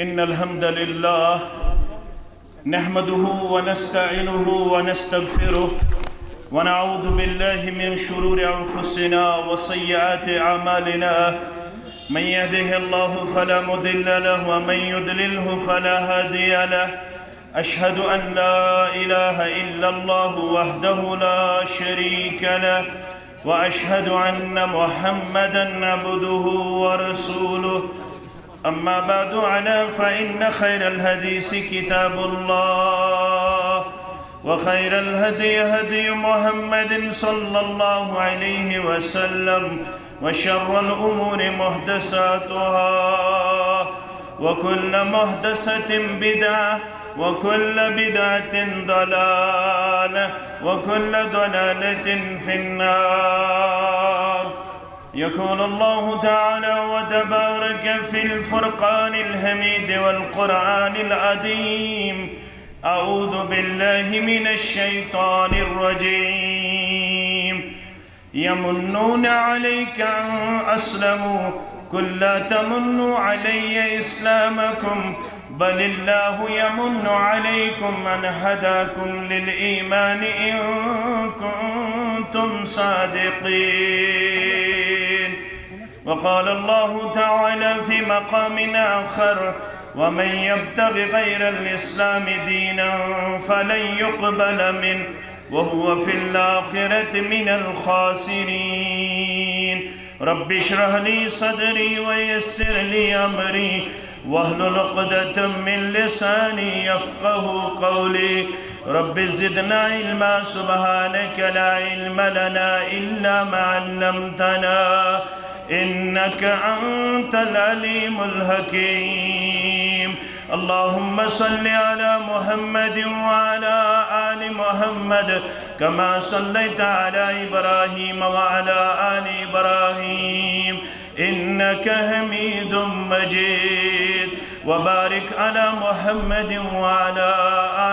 إن الحمد لله نحمده ونستعينه ونستغفره ونعوذ بالله من شرور أنفسنا وسيئات أعمالنا من يهده الله فلا مضل له ومن يضلله فلا هادي له أشهد أن لا إله إلا الله وحده لا شريك له وأشهد أن محمدًا عبده ورسوله أما بعد فإن خير الحديث كتاب الله وخير الهدي هدي محمد صلى الله عليه وسلم وشر الأمور محدثاتها وكل محدثة بدعة وكل بدعة ضلالة وكل ضلالة في النار. يقول الله تعالى وتبارك في الفرقان الحميد والقرآن العظيم: أعوذ بالله من الشيطان الرجيم. يمنون عليك أن أسلموا قل لا تمنوا علي إسلامكم بل الله يمن عليكم أن هداكم للإيمان إن كنتم صادقين. وقال الله تعالى في مقام آخر: ومن يبتغ غير الإسلام دينا فلن يقبل منه وهو في الآخرة من الخاسرين. رب اشرح لي صدري ويسر لي أمري واحلل عقدة من لساني يفقه قولي. رب زدنا علما سبحانك لا علم لنا إلا ما علمتنا إنك أنت العليم الحكيم. اللهم صل على محمد وعلى آل محمد كما صليت على إبراهيم وعلى آل إبراهيم إنك حميد مجيد. وبارك على محمد وعلى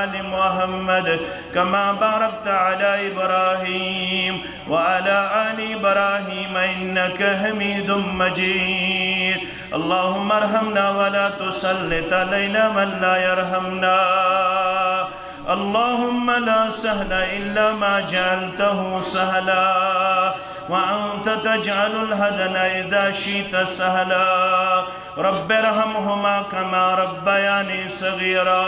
آل محمد كما باركت على إبراهيم وعلى آل إبراهيم إنك حميد مجيد. اللهم ارحمنا ولا تسلط علينا من لا يرحمنا. اللهم لا سهل إلا ما جعلته سهلا وأنت تجعل الهدن إذا شئت سهلا. رب ارحمهما كما ربياني صغيرا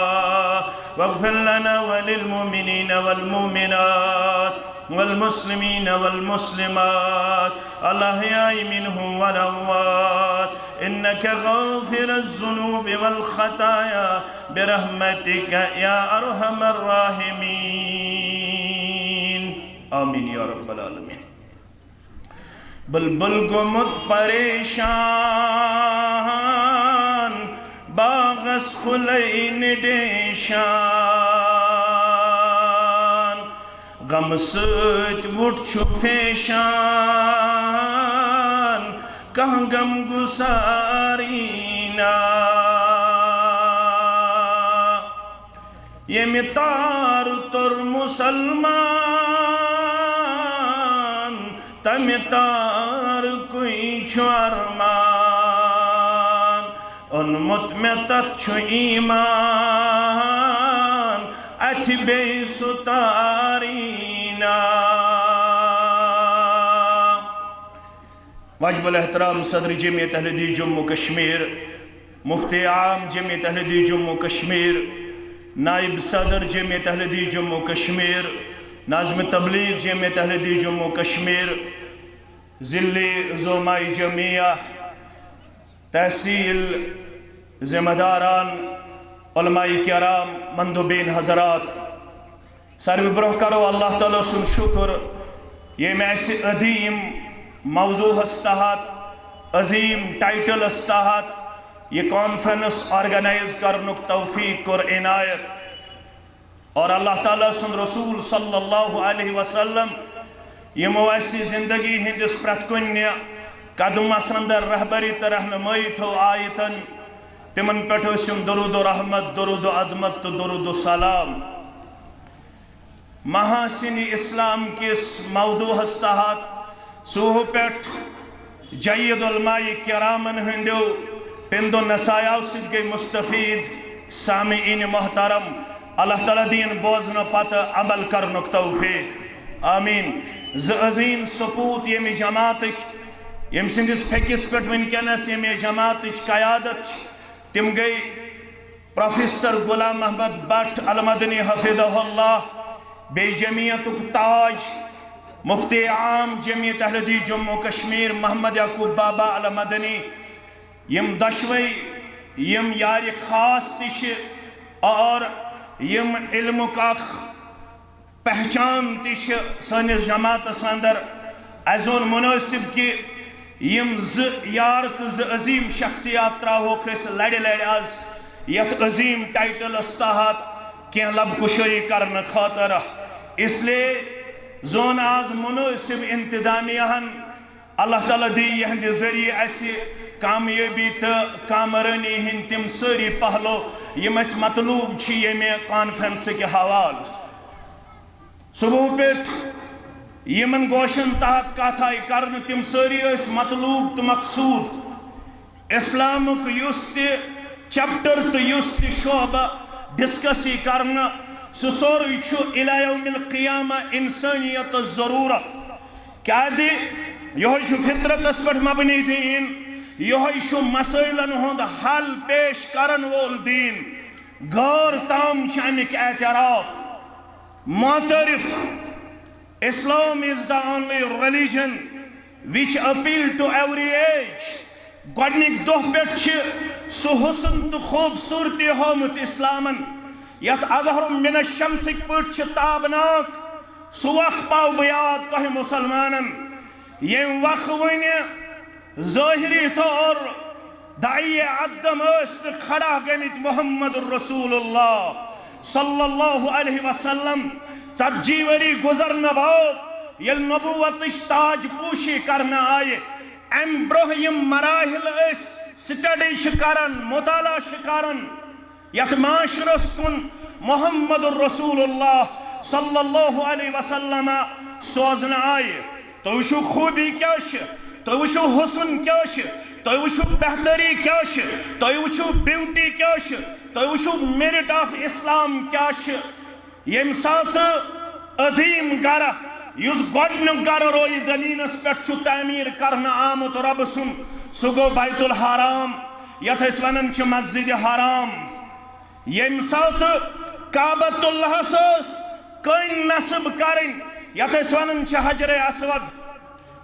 واغفر لنا وللمؤمنين والمؤمنات والمسلمين والمسلمات الأحياء منهم والأموات إنك غافر الذنوب والخطايا برحمتك يا أرحم الراحمين. آمين يا رب العالمين. بلبل گمت پریشان باغس خلین دیشان غم ست وٹ چھو فیشان کہاں غم گسارینا یہ متار تر مسلمان تمتار کوئی چھوارمان انمت میں تک چھو ایمان اتھ بے ستارینا. واجب الاحترام صدر جمعیت اہل حدیث جموں کشمیر، مفتی عام جمعیت اہل حدیث جموں کشمیر، نائب صدر جمعیت اہل حدیث جموں کشمیر، ناظم تبلیغ جمعیت اہل حدیث جموں کشمیر، ضلعی زومائی جمعیہ، تحصیل ذمہ داران، علماء کرام، مندوبین حضرات، ساروی برونہ کرو اللہ تعالیٰ سن شکر یہ میں ایسی عظیم موضوع استحات عظیم ٹائٹل استحات یہ کانفرنس آرگنائز کرنک توفیق اور عنایت اور اللہ تعالیٰ سن رسول صلی اللہ علیہ وسلم یہ مویسی زندگی ہندس پرت کنیا قدم اسندر رہبری تو رہنمائی تھو آیتن تمن پٹھو سم درود و رحمت درود و عظمت تو درود و سلام. محاسن اسلام کس موضوع استحات سوہ پیٹ جید علماء کرامن ہندو پندو نسایاو سید گئی مستفید سامعین محترم اللہ تعالیٰ دین بوزن پتہ عمل کرنک توفیق آمین عظیم سپوت یمی جماعتک یم سندس پھکس پہ ونکس یمی جماعتچ قیادت تم گئی professor Ghulam Muhammad but المدنی حفظہ Allah be جمعیتک تاج مفتی عام جمعیت اہل حدیث جموں کشمیر محمد یعقوب بابا المدنی یم دشوئی یم یار خاص تش اور یم علمک اخ پہچان تش سانس جماعتس اندر ازون مناسب کہ یم یار تو عظیم شخصیات تراہوک اس لڑ آز یت عظیم ٹائٹل استحات کی لب کشری کرن خاطر اس لیے زون آز مناسب انتظامیہن اللہ تعالیٰ دی یہند ذریعہ ایسی کامیابی تو کامرانی ہن تم سری پہلو یم اس مطلوب چھی یمی کانفرنس کے حوال صبح پیٹ یمن گوشن تحت کاتھائی کرن تم سری اس مطلوب تو مقصود اسلامک یست چپٹر تو یست شعبہ ڈسکسی کرن سسوری چھو الى یوم القیامہ انسانیت ضرورت کیا دی یہ چھو فطرت اس پر مبنی دین یہ چھو مسائلن ہوند حل پیش کرن وول دین غور تام چانک اعتراف معترف Islam is the only religion which appeal to every age گۄڈنِک دۄہ پٮ۪ٹھ چھِ سُہ حسن تہٕ خوبصوٗرتی ہٲومٕژ اِسلامن یس اظہر من الشمسٕکۍ پٲٹھۍ چھِ تابناک سُہ وق پاو بہٕ یاد تۄہہِ مُسلمانن ییٚمہِ وقہٕ وٕنہِ ظٲہری طور داعیہِ عدم ٲسۍ نہٕ کھڑا گٔمٕتۍ محمد رسول اللہ صلی اللہ علیہ وسلم 40 ؤری گزرنہٕ بعد ییٚلہِ نبوتٕچ تاج پوشی کرنہٕ آیہِ اَمہِ برٛونٛہہ یِم مراحل ٲسۍ سٹڈی چھِ کران مطالعہ چھِ کران یتھ معاشرس کُن محمد رسول اللہ صلی اللہ علیہ وسلم سوزنہٕ آیہِ تُہۍ وٕچھِو خوٗبی کیٛاہ چھِ تُہۍ وٕچھِو حسن کیٛاہ چھِ تُہۍ وٕچھِو بہتری کیٛاہ چھِ تُہۍ وٕچھِو بیوٹی کیٛاہ چھِ تُہۍ وٕچھِو میرٹ آف اسلام کیٛاہ چھِ ییٚمہِ ساتہٕ عظیٖم گرٕ یُس گۄڈنیُک گرٕ رویہِ زٔمیٖنس پٮ۪ٹھ چھُ تعمیٖر کرنہٕ آمُت رۄبہٕ سُنٛد سُہ گوٚو بیت الحرام یتھ أسۍ ونان چھِ مسجد حرام ییٚمہِ ساتہٕ کعبۃ اللہس ٲس کٔنۍ نصب کرٕنۍ یتھ أسۍ ونان چھِ حجر اسود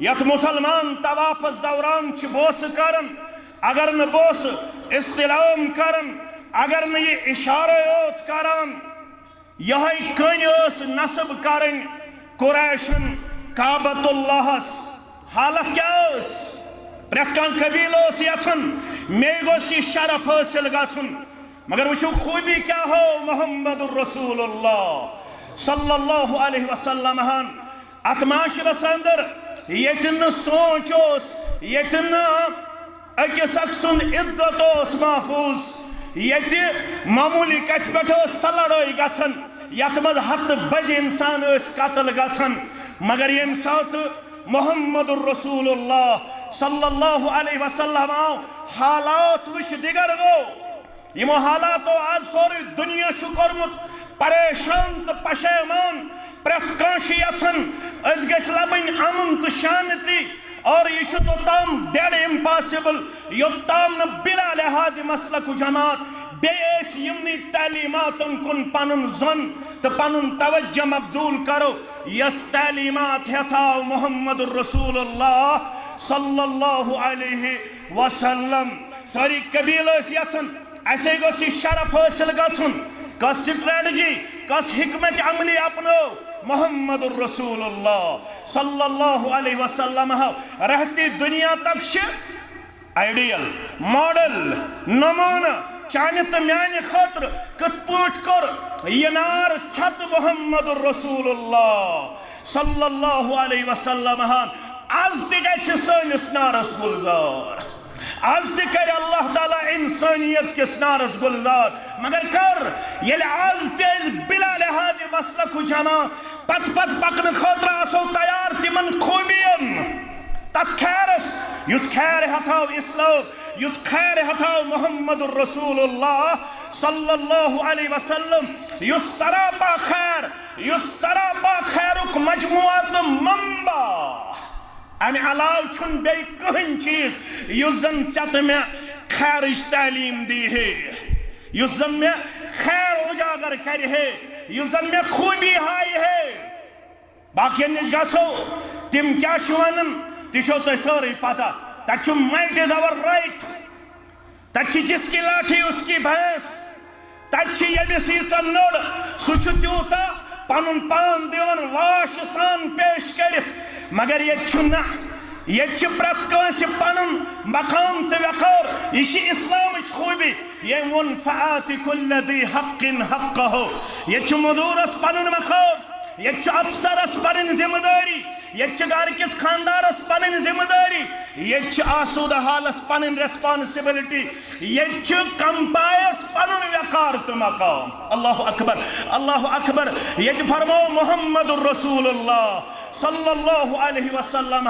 یتھ مسلمان طوافس دوران چھِ بوسہٕ کران اگر نہٕ بوسہٕ استلام کران اگر نہٕ یہِ اِشارے یوت کران یہے کٔنۍ ٲس نصب کرٕنۍ قریشن کعبۃ اللہس حالت کیٛاہ ٲس پرٛٮ۪تھ کانٛہہ قبیٖلہٕ اوس یژھان مے گوٚژھ یہِ شرف حٲصِل گژھُن مگر وٕچھِو خوٗبی کیٛاہ ہٲو محمد رسول اللہ صلی اللہ علیہ وسلم ہن اتھ معاشرس اندر ییٚتہِ نہٕ سونٛچ اوس ییٚتہِ نہٕ أکِس اکھ سُنٛد عزت اوس محفوٗظ ییٚتہِ معموٗلی کتھِ پٮ۪ٹھ ٲس سۄ لڑٲے گژھان یتھ منٛز ہتہٕ بجہِ انسان ٲسۍ قتل گژھان مگر ییٚمہِ ساتہٕ محمد رسول اللہ صلی اللہ علیہ وسلم آو حالات وٕچھ دِگر گوٚو یِمو حالاتو آز سورُے دُنیا چھُ کوٚرمُت پریشان تہٕ پشیمان پرٛٮ۪تھ کانٛہہ چھُ یژھان أسۍ گٔژھۍ لبٕنۍ امن تہٕ شانتی اور یہ چھُ توٚتام ڈیڈ امپاسبل یوٚتام نہٕ بلا لحاظ مسلک جماعت بیٚیہِ أسۍ یِمنٕے تعلیٖماتن کُن پنُن زۄن تہٕ پنُن توجہ مبدوٗل کرو یۄس تعلیٖمات ہٮ۪تھ آو محمد رسول اللہ صلی اللہ علیہ وسلم سٲری قبیٖلہٕ ٲسۍ یژھان اَسے گوٚژھ یہِ شرف حٲصِل گژھُن کۄس سٹریٹجی کۄس حکمت عملی اپنٲو محمد رسول اللہ صلی اللہ علیہ وسلم رہتی دنیا تک چھِ آئیڈیل ماڈل نمونہ چانہِ تہٕ میانہِ خٲطرٕ کِتھ پٲٹھۍ کوٚر یہِ نار ژھٮ۪تہٕ محمد رسول اللہ صلی اللہ علیہ وسلم آز تہِ گژھِ سٲنِس نارس گُلزار آز تہِ کرِ اللہ تعالیٰ انسانیت کِس نارس گُلزار مگر کر ییٚلہِ آز تہِ أسۍ بلا لحاظ مسلک جمع پتہٕ پکنہٕ خٲطرٕ آسو تیار تِمن خوٗبین تت خیرس یس خیر ہتھاو اسلام یس خیر ہتھاو محمد الرسول اللہ صلی اللہ علیہ وسلم یس سراپا خیرک مجموعہ تو منبع امی علاو چھن بے کہن چیز یس زن ژےٚ میں خیرش تعلیم دی ہے یس زن میں خیر اجاگر کر ہے یس زن میں خوبی ہائی ہے باقی نش گژھو تم کیا ونان تہ چھو تہ ساری پتہ تت مائٹ از اور رائٹ تت جس کی لاٹھی اس کی بھینس تت یمس ییژہ نٔر سہ چھُ تیوٗتاہ پنُن پان دِوان واش سان پیش کٔرِتھ مگر ییٚتہِ چھُ نہ ییٚتہِ چھِ پرٛٮ۪تھ کٲنٛسہِ پنُن مقام تہٕ وقار یہ چھِ اسلامٕچ خوٗبی ییٚمۍ ووٚن فآتِ كُلَّ ذِی حق حقه ییٚتہِ چھُ موٚزوٗرس پنُن مقام ییٚتہِ چھُ افسرس پنٕنۍ ذمہٕ دٲری ییٚتہِ چھِ گھرٕ کِس خانٛدارس پنٕنۍ ذمہٕ دٲری ییٚتہِ چھِ آسوٗدٕ حالس پنٕنۍ ریسپانسبلٹی ییٚتہِ چھُ کمپایس پنُن وقار تہٕ مقام اللہ اکبر ییٚتہِ فرموو محمد الرسول اللہ صلی اللہ علیہ وسلم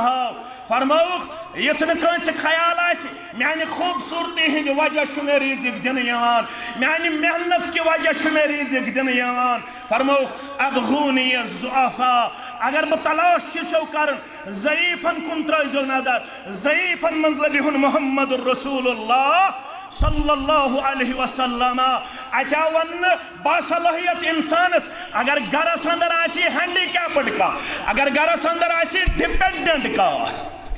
فرمووُکھ یُتھ نہٕ کٲنٛسہِ خیال آسہِ میانہِ خوٗبصوٗرتی ہٕنٛدِ وجہ چھُ مےٚ رزق دِنہٕ یِوان میانہِ محنت کہِ وجہ چھُ مےٚ رزق دِنہٕ یِوان فرمووُکھ ابغونی الضعفاء اگر بہٕ تلاش چھُسو کران ضعیفن کُن ترٲیزیو نظر ضعیفن منٛز لبِہُن محمد الرسول اللہ صلی اللہ علیہ وسلم اتیا ون باصلاحیت انسانس اگر گرس اندر آسی ہینڈی کیپڈ کا اگر گرس اندر آسی ڈپینڈنٹ کا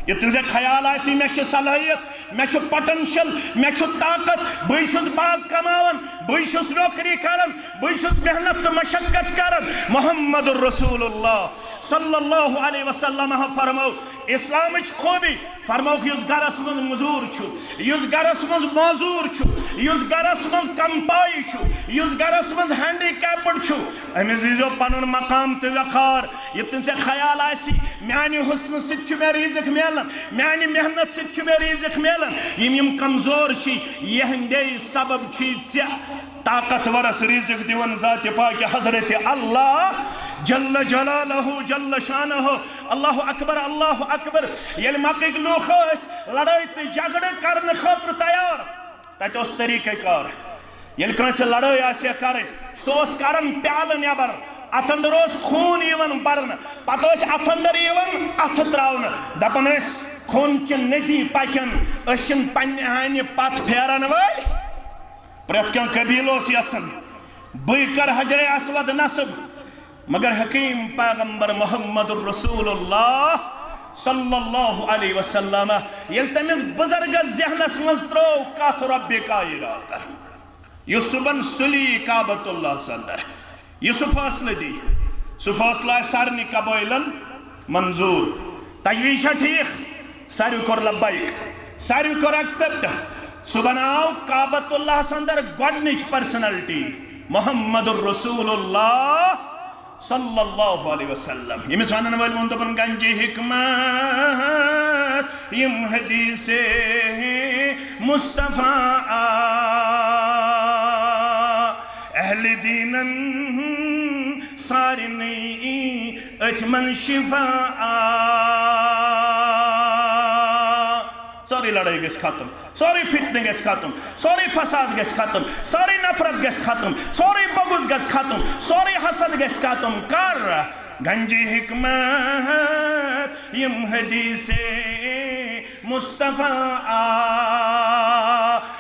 یہ تنزے خیال آسی میں چھِ صلاحیت میں چھُ پوٹینشل میں چھُ طاقت بہٕ چھُس باغ کماون بہٕ چھُس نوکری کران بہٕ چھُس محنت تہٕ مشقت کران محمد الرسول اللہ صلی اللہ علیہ وسلم فرمو اسلامچ خوبی فرموک یُس گرس منٛز مزوٗر چھُ یُس گرس منٛز معذوٗر چھُ یُس گرس منٛز کمپائی چھُ یُس گرس منٛز ہینڈی کیپڈ چھُ أمِس دیٖزیو پنُن مقام تہٕ وقار یہِ تُہۍ ژےٚ خیال آسی میانہِ حسنہٕ سۭتۍ چھُ مےٚ رزق میلان میانہِ محنت سۭتۍ چھُ مےٚ رزق میلان یِم کمزور چھِ یِہنٛدے سبب چھُے ژےٚ طاقتورس رزق دیوان ذات پاک حضرت اللہ جل جلالہ جل شانہ اللہ اکبر یل مکٕکۍ لوٗکھ ٲسۍ لڑٲے تہٕ جھگڑٕ کرنہٕ خٲطرٕ تیار تتہِ اوس طریٖقہٕ کار ییٚلہِ کٲنٛسہِ لڑٲے آسہِ ہا کرٕنۍ سُہ اوس کڑان پیالہٕ نٮ۪بر اتھ اندر اوس خوٗن یِوان برنہٕ پتہٕ ٲسۍ اتھ اندر یِوان اتھٕ تراونہٕ دپان ٲسۍ خوٗنچہِ ندی پکن أسۍ چھِنہٕ پننہِ ہانہِ پتھ پھیرن وٲلۍ پرٛٮ۪تھ کانٛہہ قبیٖلہٕ اوس یژھان بہٕ کرٕ حجرِ اسود نصب مگر حکیم پیغمبر محمد الرسول اللہ صلی اللہ علیہ وسلم ییٚلہِ تٔمِس بزرگس ذہنس منٛز ترٛوو کتھ رۄبِ کائنات یُس صُبحن سُلی کعبۃ اللہ اندر یہِ سُہ فٲصلہٕ دی سُہ فٲصلہٕ آسہِ سارنٕے قبٲیلن منظوٗر تجویٖز چھا ٹھیٖک ساروٕے کوٚر لبیک ساروٕے کوٚر ایکسپٹ سُہ بناو کعبۃ اللہ اندر گۄڈنِچ پرسنلٹی محمد الرسول اللہ صلی اللہ علیہ وسلم یمس ونن وٲلۍ ووٚن دوٚپُن گنجہِ حکمت یم حدیث مصطفیٰ اہل دینن سارنٕے أتھۍ منٛز شفا سوری لڑائی گژھِ ختم سوری فتنہ گژھِ ختم سوری فساد گژھِ ختم سوری نفرت گژھِ ختم سوری بغض گژھِ ختم سوری حسد گژھِ ختم کر گنجہِ حکمت یم حدیث مصطفیٰ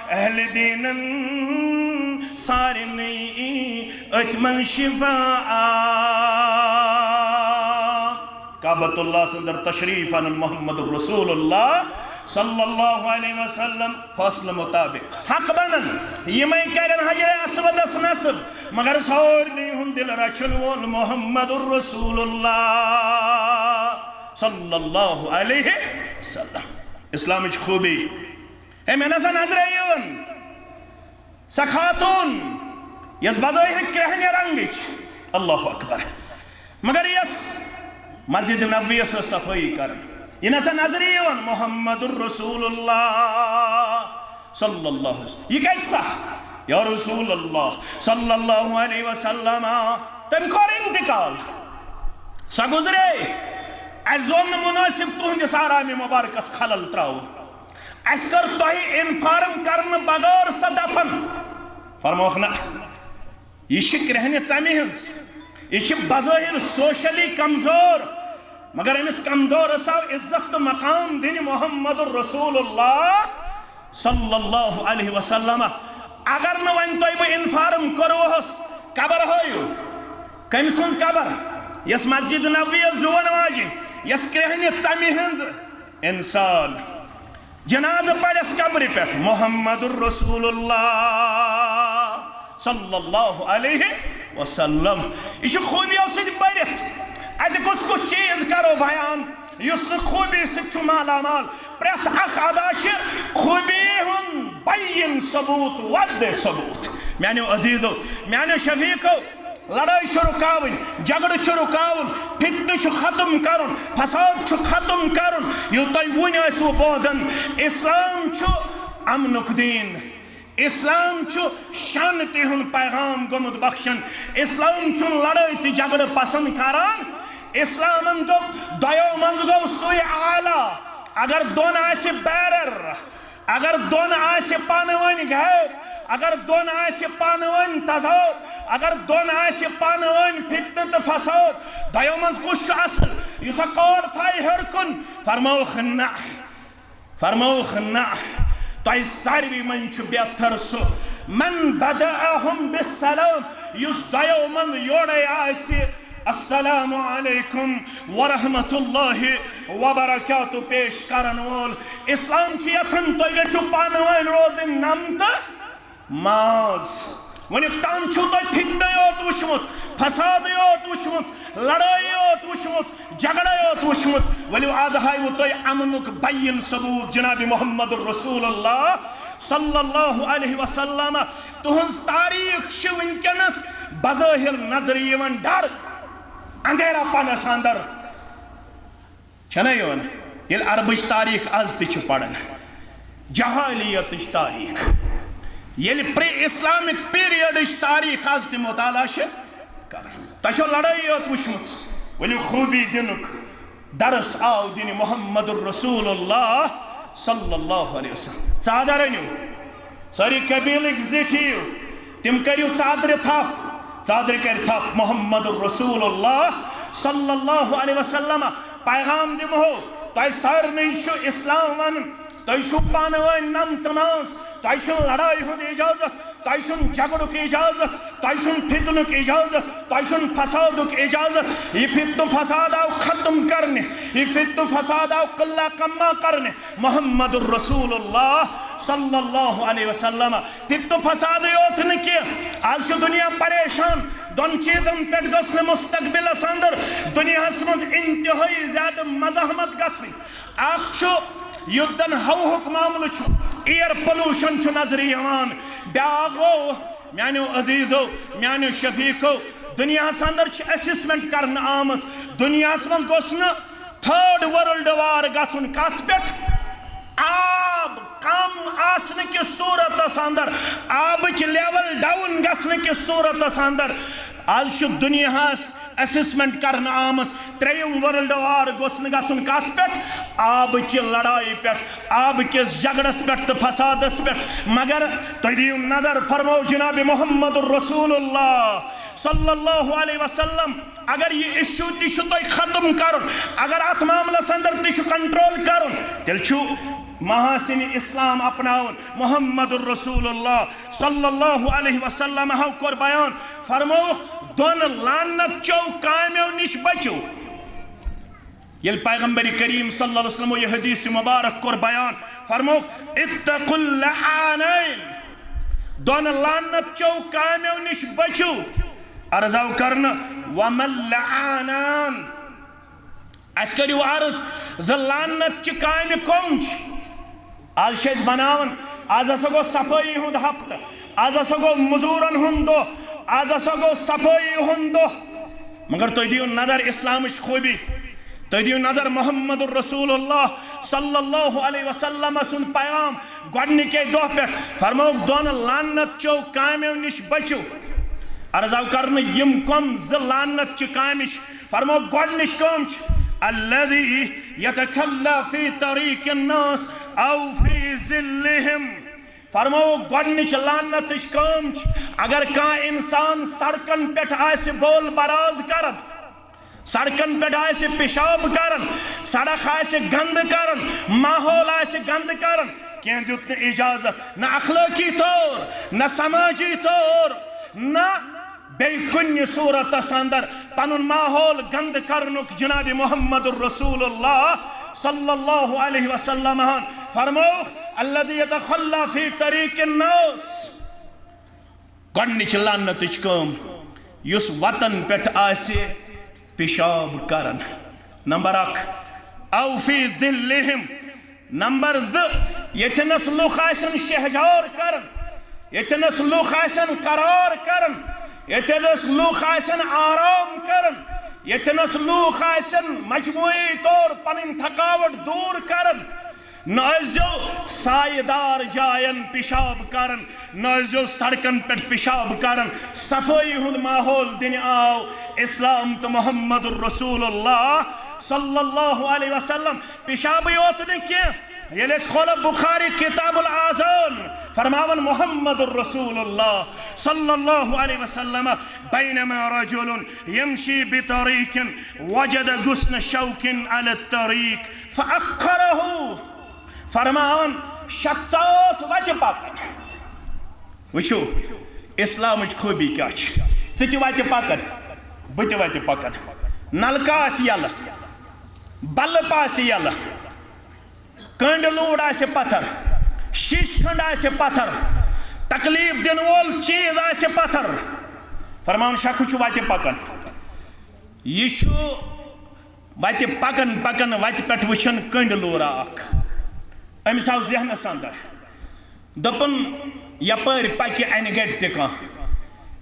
اہل دینن سارنٕے أتھۍ منٛز شفا کعبۃ اللہ اندر تشریف انن محمد الرسول اللہ صلی اللہ علیہ وسلم فاصلہ مطابق حق بنن یمے کرن حجر اسودس نصب مگر سارنٕے ہُنٛد دل رچھن وول محمد الرسول اللہ صلی اللہ علیہ وسلم اسلامچ خوبی ہے میں نسا نظرے یون سا خاتون یس بظاہر کرہنہِ رنگچ اللہ اکبر مگر یس مسجد نبوی ٲس صفٲیی کران یہ نسا نظری یون محمد الرسول اللہ صلی اللہ علیہ وسلم یہ کیسا یا رسول اللہ صلی اللہ علیہ وسلم تم کور انتقال سا گزرے زون مناسب تہندس آرام مبارکس خلل تراؤن اس کر تہ انفارم کرنے بغیر سا دفن فرموک نا یہ کرہنہ ژمہ ہز یہ بظاہر سوشلی کمزور مگر امس کمزورس آو عزت تو مقام دن محمد رسول اللہ صلی اللہ علیہ وسلم اگر نہ ون تہ بہ انفارم کروہس قبر ہائیو کم سن قبر یس مسجد نبوی زون واجن یس کرہنہ ژمہ ہز انسان جناز پڑس قبر پہ محمد الرسول اللہ صلی اللہ علیہ وسلم یہ خوبیوں سے بڑھت اتہ کس کس چیز کرو بیان اس خوبی سے مالا مال پریت اخ ادا خوبی ہن بین ثبوت ود ثبوت میانو عزیزو میانو شفیقو لڑائی رکاون جگڑ رکاون فتنہ ختم کرن فساد ختم کرن یہ تھی ون ٲسوٕ بوزان اسلام امنک دین اسلام شانتی ہن پیغام گومت بخشن اسلام لڑائی تہ جگڑ پسند کران اسلامن دۄیو منٛز گوٚو سُے اعلیٰ اگر دۄن آسہِ بیرر اگر دۄن آسہِ پانہٕ ؤنۍ گھر اگر دۄن آسہِ پانہٕ ؤنۍ تضاد اگر دۄن آسہِ پانہٕ ؤنۍ فتنہٕ تہٕ فساد دۄیو منٛز کُس چھُ اصل یُس کور تھایہِ ہیوٚر کُن فرمووُکھ نہ تۄہہِ ساروٕے منٛز چھُ بہتر سُہ من بدأهم بالسلام یُس دۄیو منٛز یورے آسہِ السلام علیکم ورحمۃ اللہ وبرکاتہ پیش کرن وول اسلام یژھان تُہۍ گٔژھِو پانہٕ ؤنۍ روزٕنۍ نم تہٕ ماز ونیُک تام چھُو تۄہہِ فتنَے یوت وٕچھمُت فسادٕے یوت وٕچھمُت لڑٲیی یوت وٕچھمُت جگڑے یوت وٕچھمُت ؤلِو آز ہایوٕ تۄہہِ امنُک بین ثبوت جناب محمد رسول اللہ صلی اللہ علیہ وسلم تہنٛز تاریخ چھِ وٕنکٮ۪نس بظٲہر نظرِ یِوان ڈر اندھیرا پنس اندر چھنا یوان یل عربچ تاریخ آز تہ پڑھن جہالیت تاریخ یل پری اسلامک پیریڈ تاریخ آز تہ مطالعہ کران تہ لڑائی یوت وچھمت ولو خوبی دنک درس آو دن محمد الرسول اللہ صلی اللہ علیہ وسلم ژادر انیو ساری قبیلک زٹھیو تم کریو ژادر تھپ ژادر کر تھپ محمد الرسول اللہ صلی اللہ علیہ وسلم پیغام دمو تہ سارنی اسلام ون تہ پانہ ون نم تماز تہ لڑائی ہند اجازت تہ جگڑک اجازت تہ فتنک اجازت تہ فسادک اجازت یہ فتن فساد آو ختم کرنے یہ فتن فساد آو قلہ کما کرنے محمد الرسول اللہ صلی اللہ علیہ وسلم فتن فساد یوت نکی آج دنیا پریشان دون چیزن پہ گھن مستقبلس اندر دنیا من انتہائی زیادہ مزاحمت گھن اخ یدن ہوہک معاملہ ایئر پولوشن نظر یوان بیاکھ گو میانو عزیزو میانو شفیقو دنیا اندر اسسمنٹ کرنے آمت دنیا من گوس نا تھرڈ ورلڈ وار گھن کت پہ آب کم آسنے کی صورت اندر آبچ لیول ڈاؤن گھنے کی صورت اندر آج دنیا اسسمنٹ کرنے آمت تریم ورلڈ وار گوس گھن کت پہ آبچ لڑائی پہ آب کس جگڑس پہ تو فسادس پہ مگر تھی دیو نظر فرمو جناب محمد الرسول اللہ صلی اللہ علیہ وسلم اگر یہ ایشو تہ ختم کرن اگر ات معاملس اندر تہ کنٹرول کرن تیل محاسن اسلام اپناون محمد الرسول اللہ صلی اللہ علیہ وسلم کور بیان فرمو دون لعنت چو کامیو نش بچو یل پیغمبر کریم صلی اللہ علیہ وسلم یہ حدیث مبارک کور بیان فرمو اتقوا اللعانین دون لعنت چو کامیو نش بچو عرض آو کرنا ومن لعانان اس کریو عرض لعنت چی کامی کم آج شیز بناون آج اسا گو صفائی ہند ہفتہ آج اسا گو مزورن ہند دو آج اسا گو صفائی ہند دو مگر تو دیو نظر اسلام خوبی تو دیو نظر محمد الرسول اللہ صلی اللہ علیہ وسلم سن پیام گوڑنی کے دو پہ فرمو دون لعنت چو کامیو نش بچو عرض آو کرنے یم کم لعنت چی کامش فرمو گوڑنش کم الذي يتخلى في طريق الناس او في ظلهم. فرمو گۄڈنِچ لعنتٕچ کٲم چھِ اگر کانٛہہ انسان سڑکن پٮ۪ٹھ آسہِ بول براز کران، سڑکن پٮ۪ٹھ آسہِ پیشاب کران، سڑک آسہِ گنٛدٕ کران، ماحول آسہِ گنٛدٕ کران، کینٛہہ دیُت نہٕ اجازت، نہ اخلٲقی طور نہ سمٲجی طور نہ بیٚیہِ کُنہِ صوٗرتس اندر پنُن ماحول گنٛدٕ کرنُک جناب محمد رسول اللہ صلی اللہ علیہ وسلم فرمووُکھ الذی یتخلی فی طریق الناس. گۄڈنِچ لعنتٕچ کٲم یُس وطن پٮ۪ٹھ آسہِ پیشاب کران. نمبر 1 او فی ظلہم. نمبر 2 ییٚتنس لُکھ آسن شہجار کران، ییٚتنس لُکھ آسن قرار کران، ییٚتنس لُکھ آسن آرام کران، ییٚتنس لُکھ آسن مجموعی طور پنٕنۍ تھکاوٹ دوٗر کران. نہ ٲسۍزیو سایہِ دار جاین پیشاب کران، نہ ٲسۍزیو سڑکن پٮ۪ٹھ پیشاب کران. صفٲیی ہُنٛد ماحول دِنہِ آو اسلام تہٕ محمد رسول اللہ صلی اللہ علیہ وسلم. پیشابٕے یوت نہٕ کینٛہہ، ییٚلہِ أسۍ کھولو بخاری کتاب الآذان فرماون محمد رسول اللہ صلی اللہ علیہ وسلم بینما رجل یمشی بطریق وجد غصن شوک علی الطریق فأخرہ. فرمان شخص اوس وتہِ پکان. وٕچھو اسلامٕچ خوٗبی کیٛاہ چھِ. ژٕ تہِ وتہِ پکان، بہٕ تہِ وتہِ پکان، نلکہٕ آسہِ یلہٕ، بلب آسہِ یلہٕ، کنڈ لوٗر آسہِ پتھر، شیٖشہٕ کھنڈ آسہِ پتھر، تکلیف دِنہٕ وول چیٖز آسہِ پتھر. فرمان شخص چھُ وتہِ پکان، یہِ چھُ وتہِ پکان پکان وتہِ پٮ۪ٹھ وٕچھان کنڈ لوٗرا اکھ. أمِس آو ذہنس اندر دوٚپُن یپٲرۍ پکہِ انہِ گٹہِ تہِ کانٛہہ،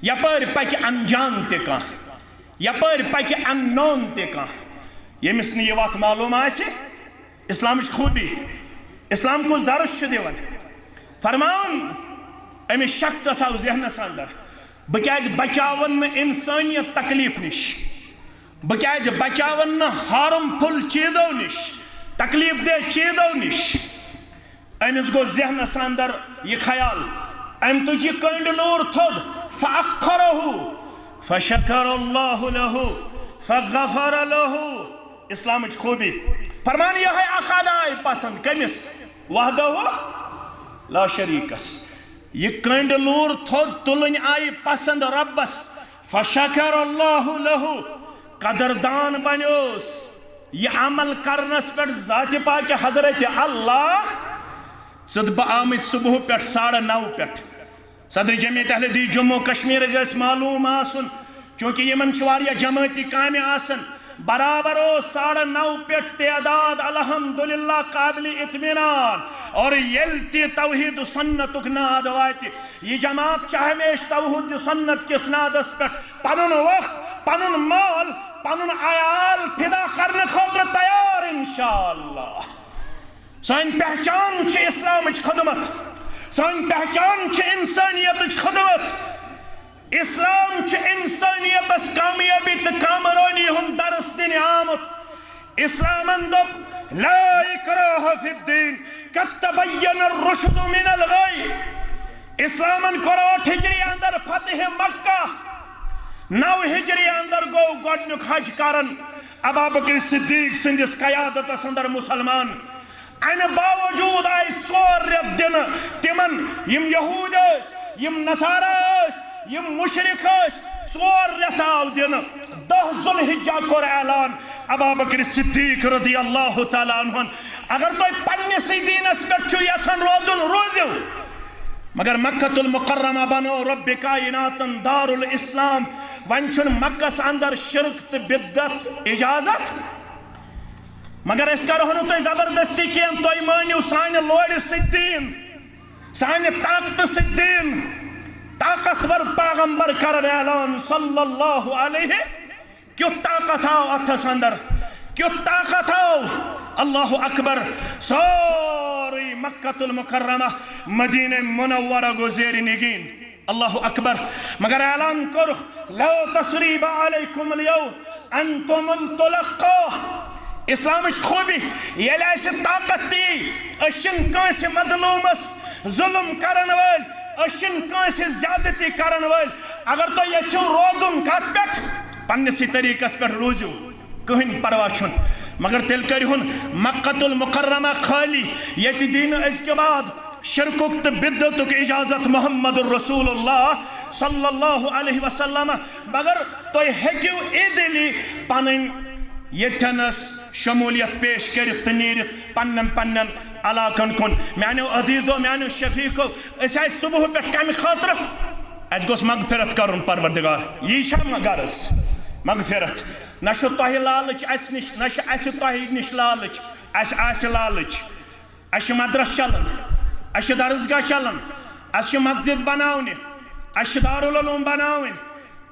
یپٲرۍ پکہِ انجان تہِ کانٛہہ، یپٲرۍ پکہِ ان نون تہِ کانٛہہ. ییٚمِس نہٕ یہِ وتھ معلوٗم آسہِ اسلامٕچ خوٗبی اسلام کُس درس چھُ دِوان. فرمان أمِس شخصس آو ذہنس اندر بہٕ کیٛازِ بچاون نہٕ انسٲنیت تکلیف نِش، بہٕ کیٛازِ بچاون نہٕ ہارم فُل چیٖزو نِش، تکلیف دہ چیٖزو نِش. أمِس گوٚو ذہنس اندر یہِ خیال، أمۍ تُج یہِ کنڈ لوٗر تھوٚد فأخرہ فشکر اللہ لہ فغفر لہ. اسلامٕچ خوٗبی فرمان یِہوٚے اکھ ادا آیہِ پسند کٔمِس؟ وحدہ لا شریٖکس. یہِ کنڈ لوٗر تھوٚد تُلٕنۍ آیہِ پسند رۄبس فشکر اللہ لہ. قدردان بنیوس یہِ عمل کرنس پٮ۪ٹھ ذاتِ پاکہِ حضرت اللہ. ژٕ تہٕ بہٕ آمٕتۍ صبحہٕ پٮ۪ٹھ 9:30 پٮ۪ٹھ. صدر جمعیت اہل حدیث جموں کشمیر گژھِ معلوٗم آسُن چوٗنٛکہِ یِمن چھِ واریاہ جمٲعتی کامہِ آسان. برابر اوس 9:30 پٮ۪ٹھ تعداد الحمدللہ قابل اطمینان. اور ییٚلہِ تہِ توحید سنتُک ناد واتہِ یہِ جماعت چھِ ہمیشہ توحید سنت کِس نادس پٮ۪ٹھ پنُن وقت، پنُن مال، پنُن عیال فدا کرنہٕ خٲطرٕ تیار انشاءاللہ. سٲنۍ پہچان چھِ اسلامٕچ خدمت، سٲنۍ پہچان چھِ انسٲنیتٕچ خدمت. اسلام چھُ انسٲنیتس کامیٲبی تہٕ کامرٲنی ہُنٛد درس دِنہِ آمُت. اسلامن دوٚپ لا اکراہ فی الدین قد تبین الرشد من الغی. اسلامن کوٚر 8 ہجری اندر فتح مکہ، 9 ہجری اندر گوٚو گۄڈنیُک حج کرن ابوبکر صدیق سٕنٛدِس قیادتس اندر مُسلمان. امہِ باوجوٗد آیہِ 4 رٮ۪تھ دِنہٕ تِمن یِم یہوٗد ٲسۍ، یِم نصارا ٲسۍ، یِم مُشرِک ٲسۍ. 4 رٮ۪تھ آو دِنہٕ. 10 ذوالحجہ کوٚر اعلان ابوبکر صدیق رضی اللہ تعالیٰ عنہن اگر تُہۍ پننِسٕے دیٖنس پٮ۪ٹھ چھِو یژھان روزُن روٗزِو، مگر مکۃ المکرمہ بنو رۄبِ کائناتن دار الاسلام. وۄنۍ چھُنہٕ مکس اندر شرک تہٕ بدعت اجازت، مگر أسۍ کرہو نہٕ تۄہہِ زبردستی کینٛہہ. تُہۍ مٲنِو سانہِ لورِ سۭتۍ دیٖن، سانہِ طاقتہٕ سۭتۍ دیٖن. طاقتور پیغمبر کرن اعلان صلی اللہ علیہ. کیُتھ طاقت آو اتھس اندر، کیُتھ طاقت آو. اللہ اکبر. سورُے مکۃ المکرمہ مدینہ منورہ گوٚو زیرِ نگین. اللہ اکبر. مگر اعلان کوٚرُکھ لا تثریب علیکم اليوم انتم الطلقاء. اسلامچ خوبی یل اس طاقت دی اشن کانس مظلومس ظلم کرن ول اشن کانس زیادتی کرن ول اگر تو یچو رودن کت پٹ پنسی طریقس پہ روزو کہن پرواہ چھن مگر تیل کرہن مکۃ المکرمہ خالی یتی دین از کے بعد شرکک تو بدعتک اجازت محمد الرسول اللہ صلی اللہ علیہ وسلم مگر تو ہیکیو ایزیلی پنن یتنس شمولیت پیش کرت نیرت پنن علاقن کن میانو عزیزو میانو شفیقو اس آئی صبح پہ کم خاطر اس گوس مغفرت کرن پروردگار یہ شام غرض مغفرت نشو توہی لالچ اس نش نش اس توہی نش لالچ اس لالچ اس مدرس چلن اس درسگاہ چلن اس مسجد بناون اس دارالعلوم بناون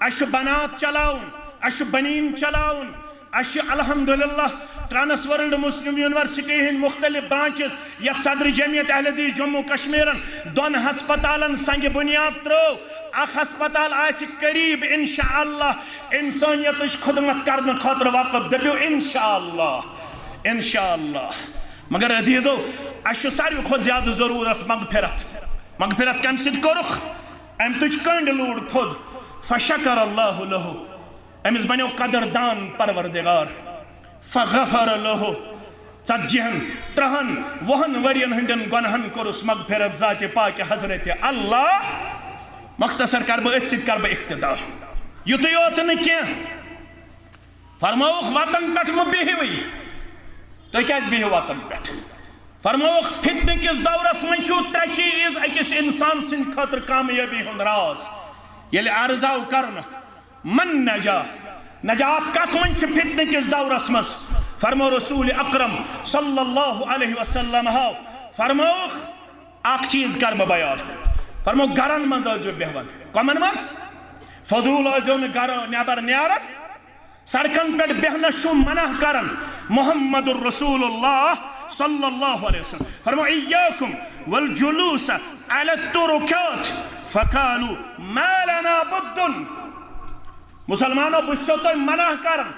اس بنات چلاون اس بنین چلاون اس الحمدللہ ٹرانس ورلڈ مسلم یونیورسٹی ہند مختلف برانچز یا صدر جمعیت اہل حدیث جموں کشمیرن دون ہسپتالن سنگ بنیاد ترو اخ ہسپتال آس قریب انشاءاللہ انسانیت خدمت کرنے خاطر وقت دپیو انشاءاللہ مگر عزیزو اس ساروی کھت زیادہ ضرورت مغفرت کم سید کرخ ام تج کنڈ لوڑ تھود فشکر اللہ لہو امس بنیو قدردان پروردگار فغفر لہو ژتجیہن ترہن وہن ورین ہندن گنہن کرس مغفرت ذات پاک حضرت اللہ مختصر کرب ات سید کرب اقتدا یوت یوت نکین فرموخ وطن پٹ مبیہوی تو کیا بیہو وطن پٹ فرموخ فتنہ کس دورس من چھو ترے چیز اکس انسان سن خاطر کامیابی ہند راز یلی عرضاو کرنا من نجات کت من چھ فتنہ کس دورس مز فرمو رسول اکرم صلی اللہ علیہ وسلم ہاو فرموخ اک چیز کرب بیان فرمو گرن من ازو بہون کمن مز فضول ازو نبر نیارت سڑکن پہ بہن شو منع کرن محمد الرسول اللہ صلی اللہ علیہ وسلم فرمو ایاکم والجلوس علی الترکات فقالوا ما لنا بدن مسلمانوں بچو تو منع کرن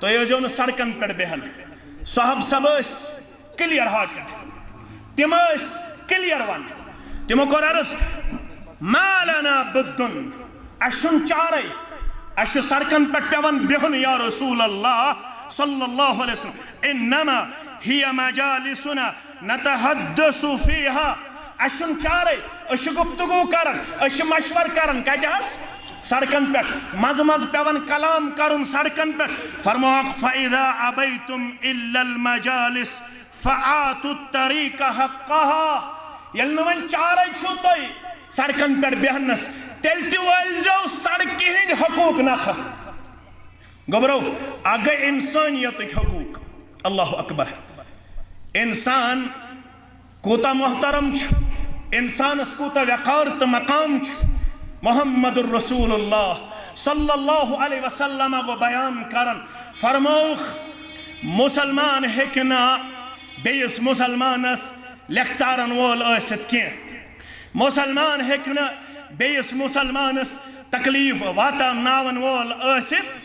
تو یہ جو سڑکن پہ بہن صحب سب اس کلیر ہارٹڈ تم اس کلیر ون تمو کور عرض ما لنا بدن اشن چارے اش سڑکن پہ پیون بہن یا رسول اللہ صلی اللہ علیہ وسلم انما ہی مجالسنا نتحدث فیہا اشن چارے اش گفتگو کرن اش مشور کرن کہتیاس سڑکن پہ مز پیون کلام کرن سڑکن پہ فرموک فَإِذَا عَبَيْتُمْ إِلَّا الْمَجَالِسِ فَآتُوا الطَّرِيقَ حَقَّهَا یلنون چارے چھو توئی سڑکن پہ بہنس تیل تیوالزو سڑکی ہند حقوق نخ گبرو آگے انسانیت حقوق اللہ اکبر انسان کوتا محترم چھ انسان اس کوتا وقار تو مقام چھ محمد الرسول اللہ صلی اللہ علیہ وسلم کو بیان کرن فرموخ مسلمان ہکنا بیس مسلمانس لیکچارن وول ایست کین مسلمان ہکنا بیس مسلمانس تکلیف واتان ناون وول ایست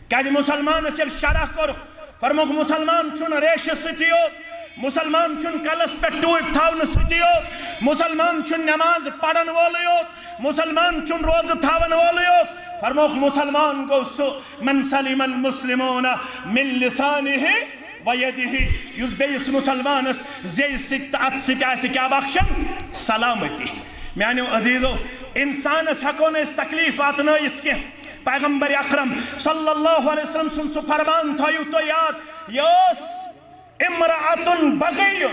کہ مسلمانس یل شرح کرو فرموک مسلمان چون ریش ستیوت مسلمان چون کلس پہ ٹوپ تھاون ستیوت مسلمان چون نماز پڑھن وولیوت مسلمان چون روز تھاون وولیوت فرموک مسلمان کو سو من سلم المسلمون من لسانه ویدہ یس بیس مسلمانس زی ست ات ست آسی کیا بخشن سلامتی میانو عزیزو انسانس حقون اس تکلیف آتنائیت کے پیغمبر اکرم صلی اللہ علیہ وسلم سن سو فرمان تھایو تو یاد یس امرأت بغی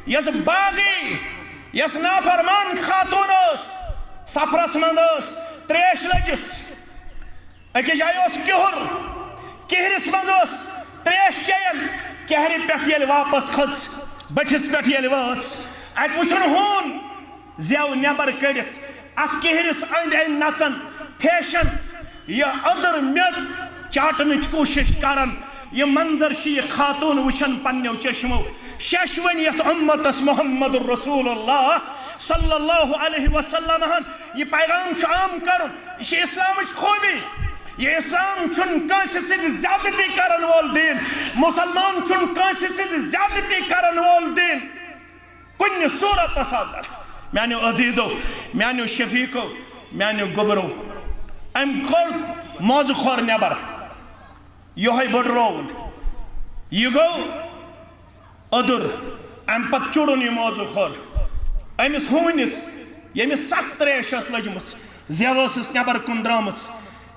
یس باغی یس نافرمان خاتون اس سفرس مندس تریش لجس اکی جائی اس کہرس مندس تریش چین کہری پیٹ یل واپس خدس بچس پیٹ یل واس ات وچن ہون زیو نیبر کڑت ات کہرس اند اند نچن پھیشن یہ ادر میز چاٹنچ کوشش کرن یہ منظر یہ خاتون وچن پنیو چشمو ششونیت امتس محمد الرسول اللہ صلی اللہ علیہ وسلم یہ پیغام عام کرن یہ اسلامچ خوبی یہ اسلام چھن کانسی سے زیادتی کرن وول دین مسلمان چھن کانسی سے زیادتی کرن وول دین کن صورت اندر میانو عزیزو میانو شفیقو میانو گبرو ام کور موضوع خور نبر یہ بڑ رول یہ گو ادر ام پت چڑن یہ موضوع خور امس ہونس یمس سخت تریش لجمس زیوس نبر کن درامس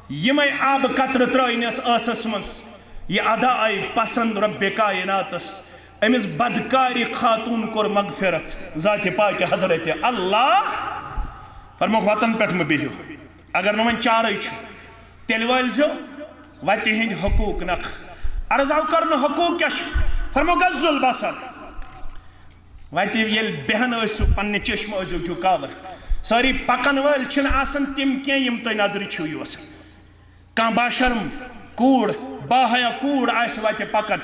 یمے آب قطر ترائنس آسس مز یہ ادا آئی پسند رب کائناتس امس بدکاری خاتون کور مغفرت ذات پاک حضرت اللہ فرموک وطن پیٹھ مبیہو اگر نوان چارے تیل والزو وتی ہند حقوق نق ارزاو کرن حقوق کش فرموک غض البصر وتی یل بہن اسو پنہ چشم ازو جھکاور ساری پکن ول چھن آسن تم کی یم تو نظر چھو یوس کان باشرم کوڑ باحیا کوڑ آس وتی پکن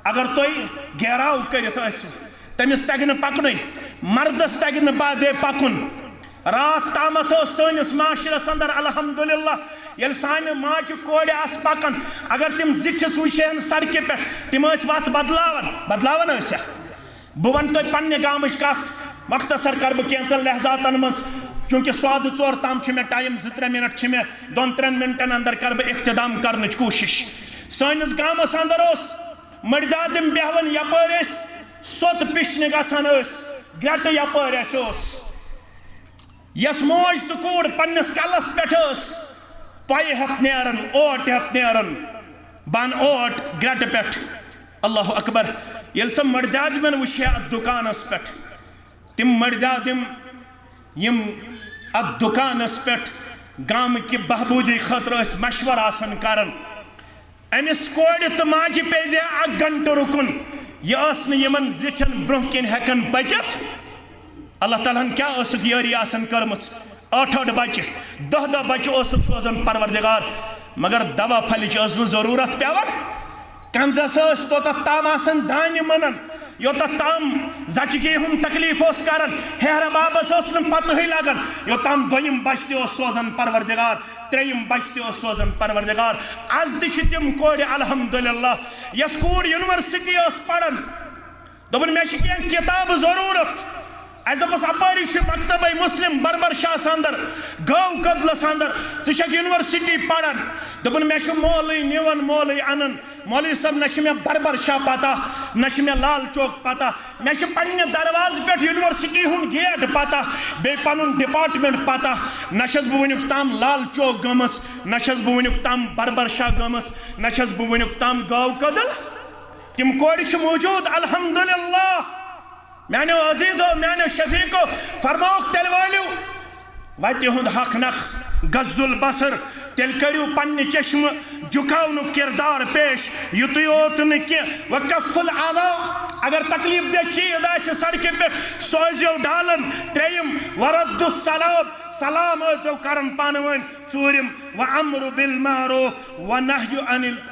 اگر توی گیراو کرت اسو تمس تگن پکن مردس تگن بادے پکن رات تامت ہو سنس معاشرس اندر الحمدللہ یل سانہ ماج کوڑ آس پکن اگر تم زٹھس وچھن سڑکہ پہ تم وت بدلاون بہ ون تہ پنہ گامچ کت مختصر کر بہ کینژن لحظاتن مز چونکہ سواد ژور تام چھ مے ٹائم 2-3 منٹ چھ مے 2-3 منٹن اندر کر بہ اختتام کرنچ کوشش سانس گامس اندر اس مردادم بیہون یپر اس سوت پشن گژھان اس گرٹ یپر اس یس موج تو کوڑ پنس کلس پہ پہ ہت نیرن اوٹ ہت نیرن بن اوٹ گرٹ پہ اللہ اکبر یل سا مردادمن وچھے ات دکانس پہ تم مردادم یم ات دکانس پہ گام کی بہبودی خاطر اس مشور آسن کرن امس کوڑ تو ماجہ پیزے 1 گھنٹہ رکن یہ یمن زٹھن برہ کن ہیکن پکت اللہ تعالیٰ کیا اسک یاری آسن کرمس 8 بچہ 10 بچہ اسک سوزن پروردگار مگر دوا پھلچ اس ضرورت پیور کنزس اس توتت تام آسن دانہ منن یوتت تام زچگی ہم تکلیف اس کرن ہیر بابس اس پتہ لگن یوتام دویم بچہ اس سوزن پروردگار تریم بچہ اس سوزن پروردگار از تہ تم کوڑ الحمدللہ یس کوڑ یونیورسٹی اس پڑھن دپن مے چھ کینٛہہ کتاب ضرورت اس دپس اپاری مکتبہ مسلم بربر شاہ اندر گو قدلس اندر ژٕ یونیورسٹی پڑھن دپن مے چھ مولوی نِوان مولوی انن مولوی صاحب نہ مے بربر شاہ پتہ نہ مے لال چوک پتہ مے پنہ دروازہ پہ یونیورسٹی ہند گیٹ پتہ بی پن ڈپارٹمنٹ پتہ نہ بہ ونیک تام لال چوک گمس نہ بہ ونیک تام بربر شاہ گمس نہ بہ ونیک تام گو قدل تم کوڑ موجود الحمدللہ میانو عزیزو میانو شفیقو فرموک تیل والو وتی ہند حق نخ غض البصر تیل کریو پنہ چشم جھکاونو کردار پیش یتوی اوت نکی وکف العضا اگر تکلیف دہ چیز آسہ سڑکہ پہ سوزیو ڈالن تریم ورد السلام سلام ٲسۍزیو کرن پانہٕ ؤنۍ ژوٗرِم وَأَمْرُ بِالْمَعْرُوفِ وَنَهْيُ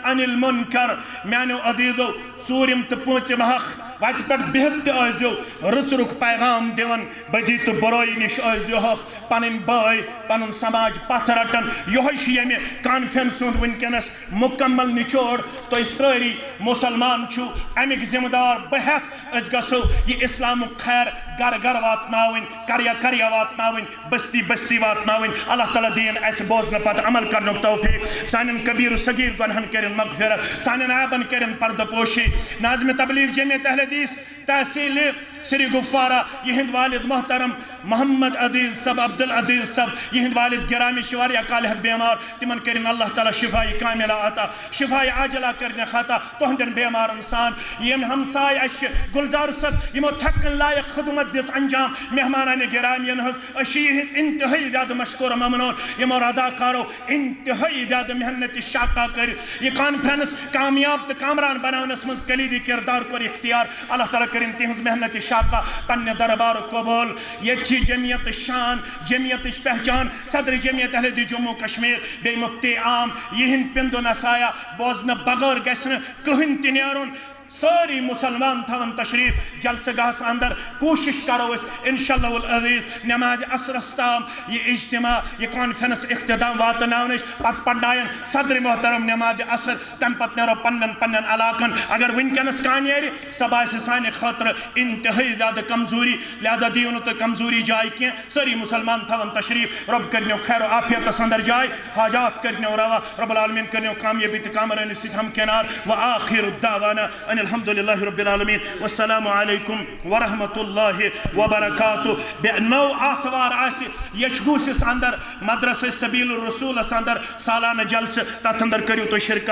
عَنِ الْمُنْكَرِ میانیو عزیزو ژوٗرِم تہٕ پوٗنٛژِم حق وتہِ پٮ۪ٹھ بِہِتھ تہِ ٲسۍزیو رٕژرُک پیغام دِوان بدی تہٕ بُرٲیی نِش ٲسۍزیو حق پنٕنۍ بٲے پنُن سماج پتھ رٹان یِہوٚے چھُ ییٚمہِ کانفرنس ہُنٛد وٕنکٮ۪نس مُکمل نچوڑ تُہۍ سٲری مُسلمان چھِو اَمِکۍ ذمہٕ دار بہٕ ہٮ۪کہٕ أسۍ گژھو یہِ اِسلامُک خیر گرٕ گرٕ واتناوٕنۍ کریا کریا واتناوٕنۍ بستی بستی واتناوٕنۍ اللہ تعالیٰ دِیِن اَسہِ بوزنہٕ پتہٕ عمل کرنُک توفیق سانٮ۪ن کبیٖر صغیٖر گۄنہن کٔرِن مغفرت سانٮ۪ن عیبن کٔرِن پردٕ پوشی ناظمِ تبلیغ جمعیت اہل حدیث تحصیل سری گفوارہ یہند والد محترم محمد عدیل صاحب عبدالعزیز صاحب یہند والد گرامی شواریا کالہت بیمار تمن کرن اللہ تعالیٰ شفائی کاملہ عطا شفائی عاجلہ کرنے خطا تہندن بیمارن سان یم ہمسائے اش گلزار صاحب یمو تھکن لائق خدمت دس انجام مہمانان گرامین ہز اشی انتہائی زیادہ مشکور ممنون یمو اداکارو انتہائی زیادہ محنت شاقہ کر یہ کانفرنس کامیاب تو کامران بناونس مز کلیدی کردار کر اختیار اللہ تعالیٰ کرن تہنز محنت شاقہ پنہ دربار قبول یہ جمعیت شان جمعیت پہچان صدر جمعیت اہل حدیث جموں کشمیر بے مفتی عام یہند پند و نسایا بوزن بغیر گژھنہ کہن تہ نیرن ساری مسلمان تھون تشریف جلسہ گاہس اندر کوشش کرو اس انشاءاللہ العزیز نماز عصرس تام یہ اجتماع یہ کانفرنس اختتام واتناونش پت پڑھائیں صدر محترم نماز عصر تم پت نیرو پنن علاقن اگر ونکنس کانیری سب آسہ سانہ خاطر انتہائی زیادہ کمزوری لہذا دیو تو کمزوری جائے کی ساری مسلمان تھون تشریف رب کرنیو خیر و عافیت اندر جائے حاجات کرنیو روا رب العالمین کرنیو کامیابی تکامرین ست ہم کنار وآخر الدعوانا ان الحمدللہ رب العالمین والسلام علیکم ورحمۃ اللہ وبرکاتہ نو آتوار آسی یچگوسس اندر مدرسہ سبیل الرسول اندر سالانہ جلسہ تات اندر کریو تو شرکت